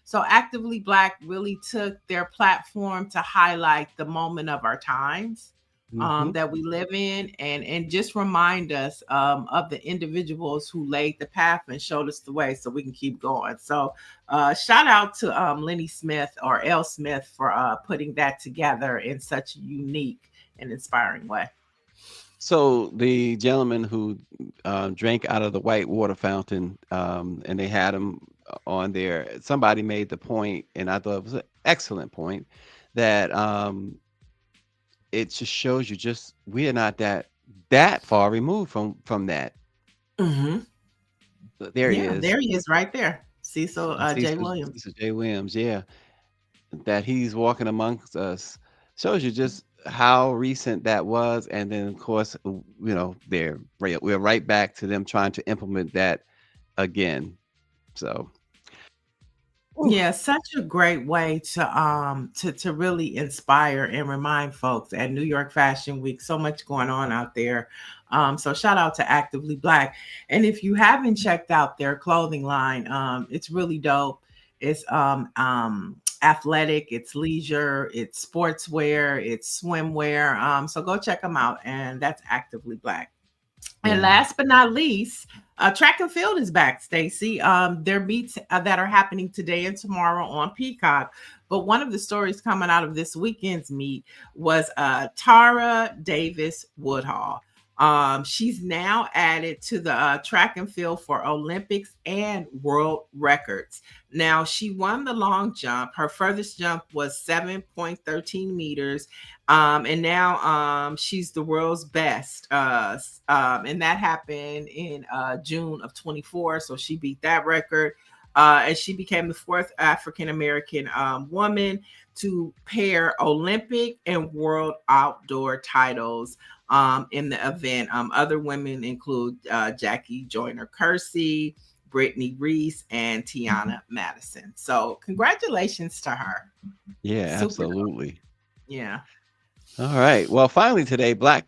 So Actively Black really took their platform to highlight the moment of our times that we live in, and just remind us of the individuals who laid the path and showed us the way so we can keep going. So shout out to Lenny Smith or L. Smith for putting that together in such a unique and inspiring way. So the gentleman who drank out of the white water fountain, and they had him on there, somebody made the point, and I thought it was an excellent point, that it just shows you we are not that far removed from that. Mm-hmm. There he is. There he is right there. Cecil J. Williams. Cecil J. Williams, yeah. that he's walking amongst us shows you just how recent that was. And then, of course, we're right back to them trying to implement that again. So, ooh, Yeah, such a great way to really inspire and remind folks at New York Fashion Week. So much going on out there. So shout out to Actively Black. And if you haven't checked out their clothing line, it's really dope. It's athletic, it's leisure, it's sportswear, it's swimwear. So go check them out, and that's Actively Black. And yeah. last but not least, track and field is back, Stacy. There are meets that are happening today and tomorrow on Peacock. But one of the stories coming out of this weekend's meet was Tara Davis Woodhall. She's now added to the track and field for Olympics and world records. Now, she won the long jump. Her furthest jump was 7.13 meters. And now she's the world's best. And that happened in June of 24. So she beat that record. And she became the fourth African American woman to pair Olympic and world outdoor titles in the event. Other women include Jackie Joyner Kersee, Brittany Reese, and Tiana Madison. So congratulations to her. Yeah, Super dope. absolutely. Yeah. All right. Well, finally today, Black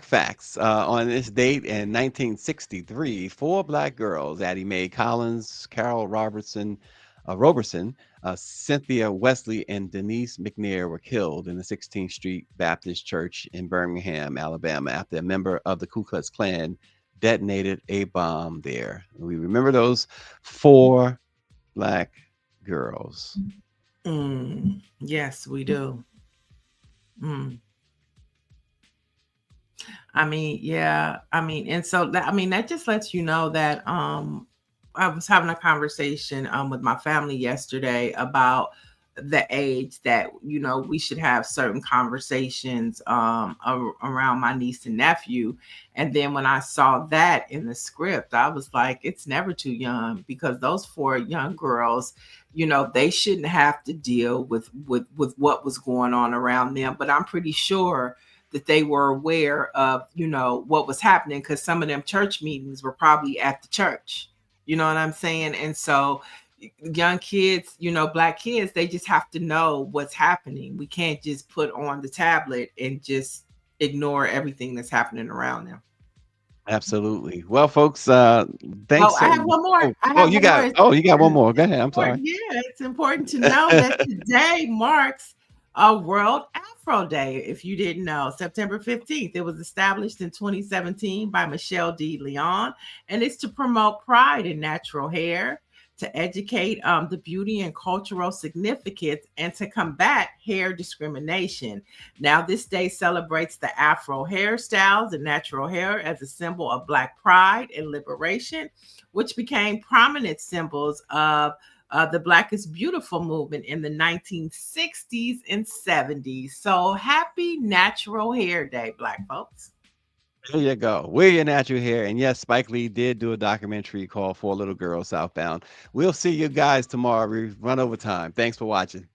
facts. On this date in 1963, four Black girls, Addie Mae Collins, Carol Robertson, Cynthia Wesley, and Denise McNair were killed in the 16th Street Baptist Church in Birmingham, Alabama, after a member of the Ku Klux Klan detonated a bomb there. We remember those four Black girls. Yes, we do. Mm. I mean, yeah. I mean, and so that just lets you know that I was having a conversation with my family yesterday about the age that we should have certain conversations around my niece and nephew. And then when I saw that in the script, I was like, it's never too young, because those four young girls, they shouldn't have to deal with what was going on around them. But I'm pretty sure that they were aware of what was happening, because some of them church meetings were probably at the church. You know what I'm saying? And so young kids, Black kids, they just have to know what's happening. We can't just put on the tablet and just ignore everything that's happening around them. Absolutely. Well, folks, thanks Oh, I so have one more. oh, I oh, have you one more. got oh, you got one more. Go ahead. I'm sorry. Yeah, it's important to know that today marks a World Afro Day. If you didn't know, September 15th, it was established in 2017 by Michelle D. Leon, and it's to promote pride in natural hair, to educate the beauty and cultural significance, and to combat hair discrimination. Now, this day celebrates the Afro hairstyles and natural hair as a symbol of Black pride and liberation, which became prominent symbols of the Black is Beautiful movement in the 1960s and 70s. So happy Natural Hair Day, Black folks. There you go. Wear your natural hair. And yes, Spike Lee did do a documentary called Four Little Girls Southbound. We'll see you guys tomorrow. We run over time. Thanks for watching.